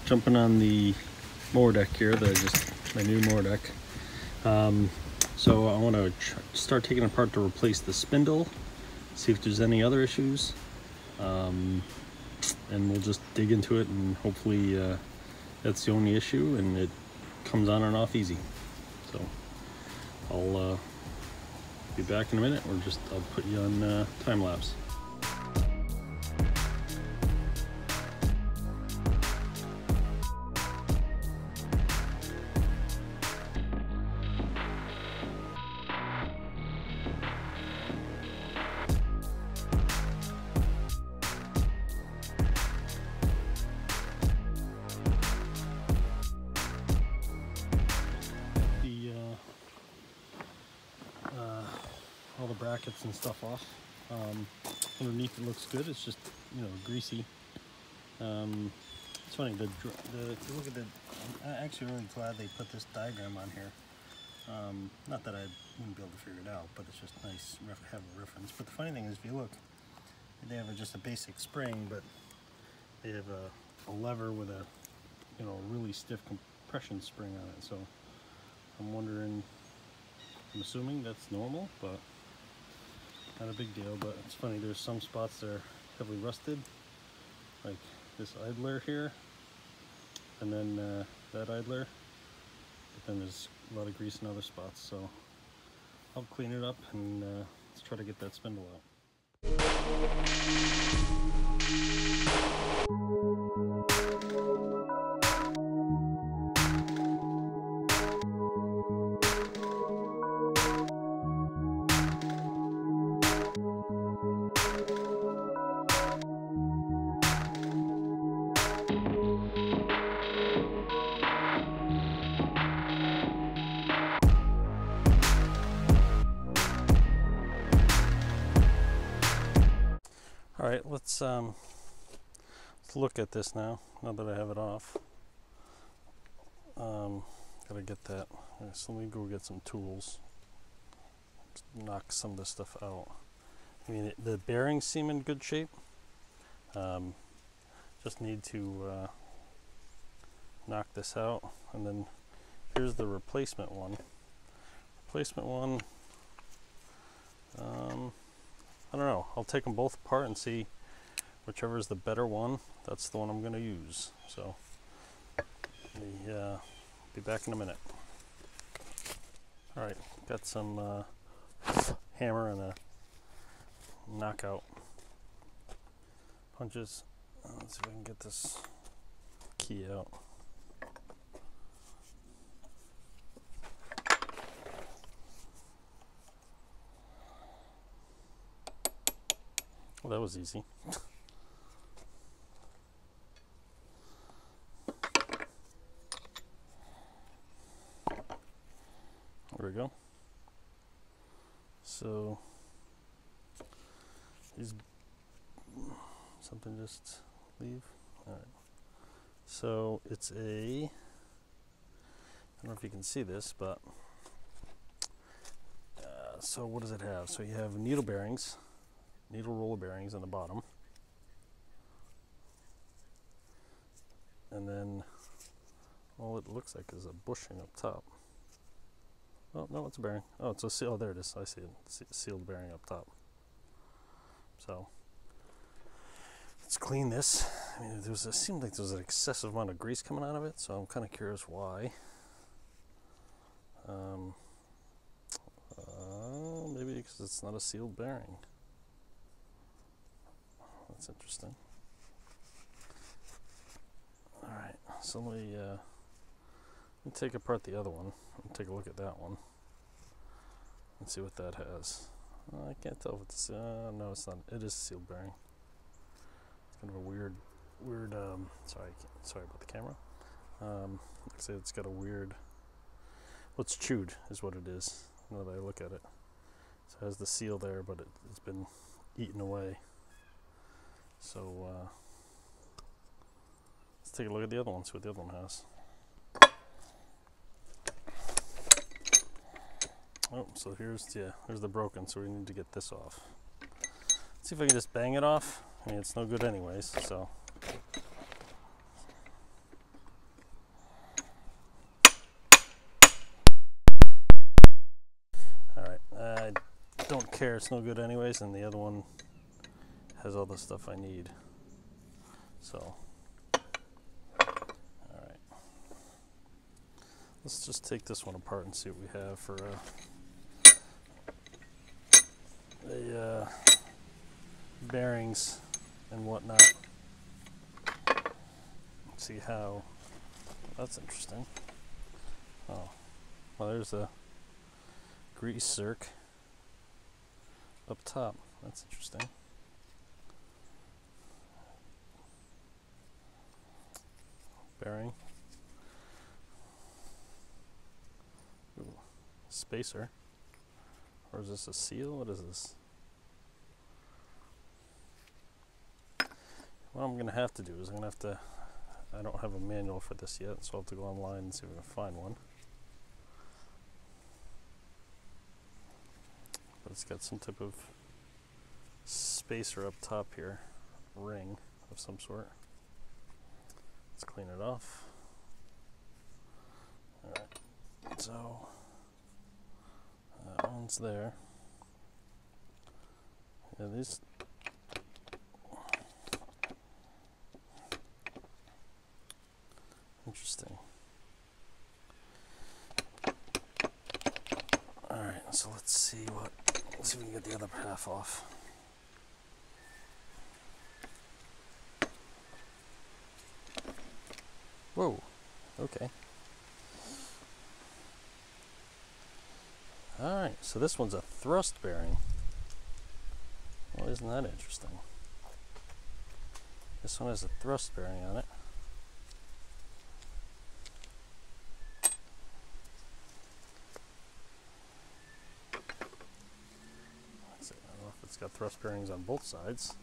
Jumping on the mower deck here, my new mower deck. So I want to start taking it apart to replace the spindle, see if there's any other issues, and we'll just dig into it, and hopefully that's the only issue and it comes on and off easy. So I'll be back in a minute, or I'll put you on time lapse. All the brackets and stuff off. Underneath it looks good. It's just, you know, greasy. It's funny, if you look at I'm actually really glad they put this diagram on here. Not that I wouldn't be able to figure it out, but it's just nice to have a reference. But the funny thing is, if you look, they have just a basic spring, but they have a lever with a, you know, really stiff compression spring on it. So I'm assuming that's normal, but not a big deal. But it's funny, there's some spots that are heavily rusted, like this idler here, and then that idler, but then there's a lot of grease in other spots. So I'll clean it up and let's try to get that spindle out. All right, let's look at this now that I have it off. Gotta get that. Right, so let me go get some tools. Just knock some of this stuff out. I mean, the bearings seem in good shape. Just need to knock this out, and then here's the replacement one. I don't know. I'll take them both apart and see whichever is the better one. That's the one I'm going to use. So, be back in a minute. All right, got some hammer and a knockout punches. Let's see if I can get this key out. Well, that was easy. There we go. So, something just leave. All right. So it's I don't know if you can see this, but so what does it have? So you have needle bearings. Needle roller bearings on the bottom, and then all it looks like is a bushing up top. Oh no, it's a bearing. Oh, it's a seal. Oh, there it is. I see it. It's a sealed bearing up top. So let's clean this. I mean, it seemed like there was an excessive amount of grease coming out of it, so I'm kind of curious why. Maybe because it's not a sealed bearing. That's interesting. All right, so let me take apart the other one and take a look at that one and see what that has. I can't tell if it's no, it's not. It is a sealed bearing. It's kind of a weird. Sorry about the camera. Like I said, it's got a weird. what's chewed is what it is, now that I look at it. So it has the seal there, but it's been eaten away. So let's take a look at the other one, see what the other one has. Oh, so here's the broken, so we need to get this off. Let's see if I can just bang it off. I mean, it's no good anyways, so. Alright, I don't care, it's no good anyways, and the other one has all the stuff I need. So, alright. Let's just take this one apart and see what we have for the bearings and whatnot. Let's see how. That's interesting. Oh, well, there's a grease zerk up top. That's interesting. Bearing. Ooh, spacer. Or is this a seal? What is this? What I'm going to have to do is I'm going to have to, I don't have a manual for this yet, so I'll have to go online and see if I can find one. But it's got some type of spacer up top here, ring of some sort. Let's clean it off. Alright, so that one's there. Yeah, these. Interesting. Alright, so let's see if we can get the other half off. Whoa, okay. Alright, so this one's a thrust bearing. Well, isn't that interesting? This one has a thrust bearing on it. Let's see, I don't know if it's got thrust bearings on both sides.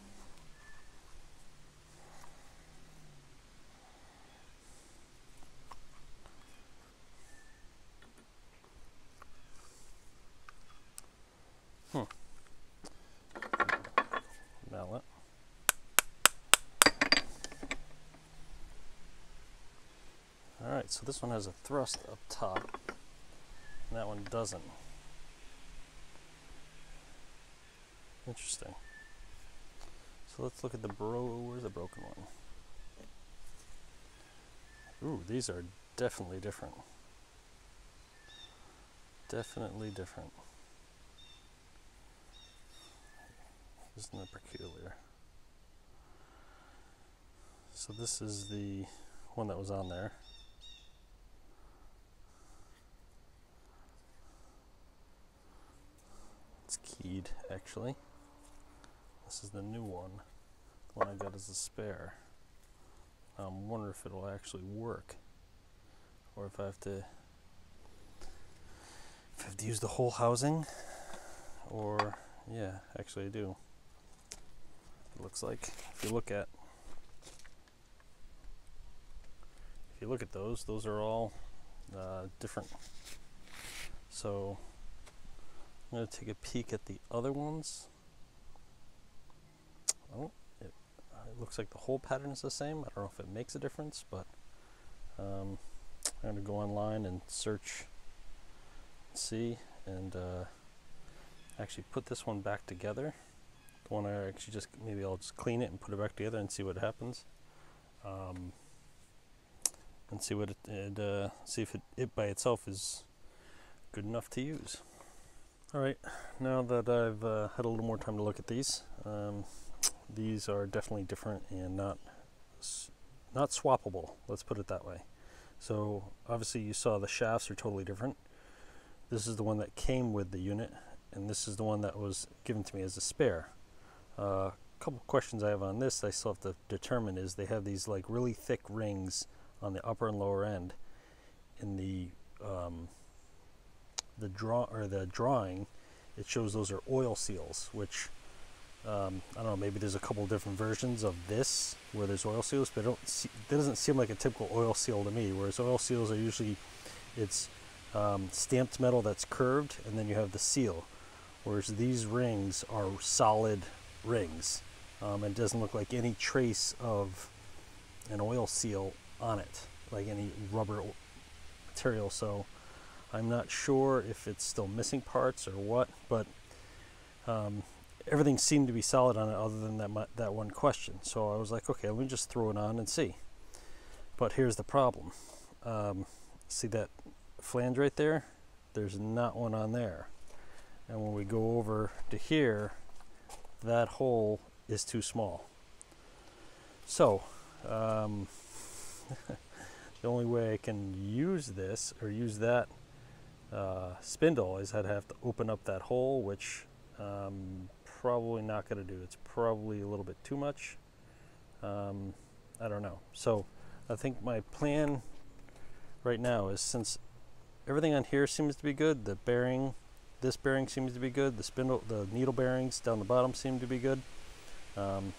Mallet. Alright, so this one has a thrust up top, and that one doesn't. Interesting. So let's look at where's the broken one? Ooh, these are definitely different. Definitely different. Isn't that peculiar? So this is the one that was on there. It's keyed, actually. This is the new one. The one I got as a spare. I'm wondering if it'll actually work, or if I have to use the whole housing, or yeah, actually I do. It looks like if you look at those are all different. So I'm going to take a peek at the other ones. Oh, it looks like the whole pattern is the same. I don't know if it makes a difference, but I'm going to go online and search, see, and actually put this one back together. The one I actually maybe I'll just clean it and put it back together and see what happens. And see what see if it by itself is good enough to use. Alright, now that I've had a little more time to look at these are definitely different and not swappable, let's put it that way. So obviously you saw the shafts are totally different. This is the one that came with the unit, and this is the one that was given to me as a spare. A couple questions I have on this I still have to determine is they have these like really thick rings on the upper and lower end in the the drawing, it shows those are oil seals, which I don't know, maybe there's a couple different versions of this where there's oil seals, but it doesn't seem like a typical oil seal to me, whereas oil seals are usually, it's stamped metal that's curved, and then you have the seal, whereas these rings are solid rings. It doesn't look like any trace of an oil seal on it, like any rubber material, so I'm not sure if it's still missing parts or what, but everything seemed to be solid on it other than that one question. So I was like, okay, let me just throw it on and see. But here's the problem. See that flange right there? There's not one on there. And when we go over to here, that hole is too small. So the only way I can use this, or use that spindle, is I'd have to open up that hole, which probably not going to do. It's probably a little bit too much. I don't know. So I think my plan right now is, since everything on here seems to be good, the bearing, this bearing seems to be good, the spindle, the needle bearings down the bottom seem to be good. I'm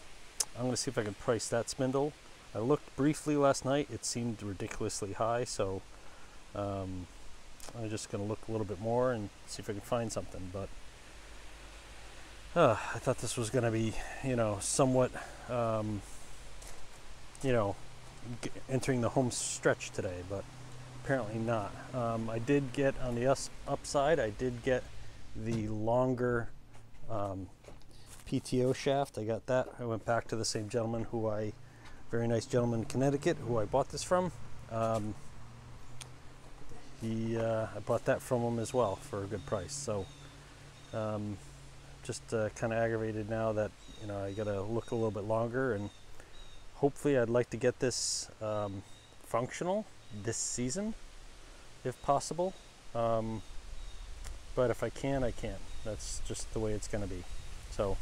going to see if I can price that spindle. I looked briefly last night. It seemed ridiculously high, so I'm just going to look a little bit more and see if I can find something. But I thought this was going to be, you know, somewhat, you know, entering the home stretch today, but apparently not. I did get, on the upside, I did get the longer PTO shaft. I got that. I went back to the same gentleman very nice gentleman in Connecticut who I bought this from. I bought that from him as well for a good price. So just kind of aggravated now that, you know, I gotta look a little bit longer, and hopefully I'd like to get this functional this season if possible, but if I can, I can. That's just the way it's gonna be. So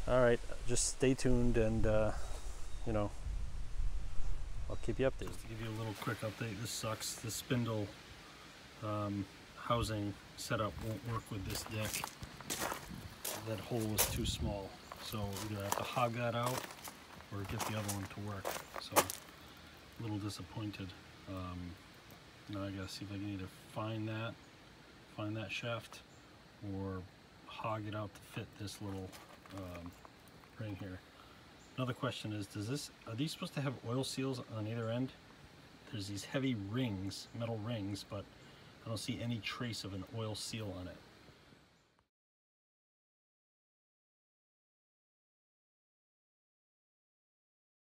all right, just stay tuned, and you know, I'll keep you updated. Just to give you a little quick update, this sucks. The spindle housing setup won't work with this deck. That hole was too small, so either I have to hog that out or get the other one to work. So a little disappointed. Now I gotta see if I can either find that shaft, or hog it out to fit this little ring here. Another question is, are these supposed to have oil seals on either end? There's these heavy rings, metal rings, but I don't see any trace of an oil seal on it.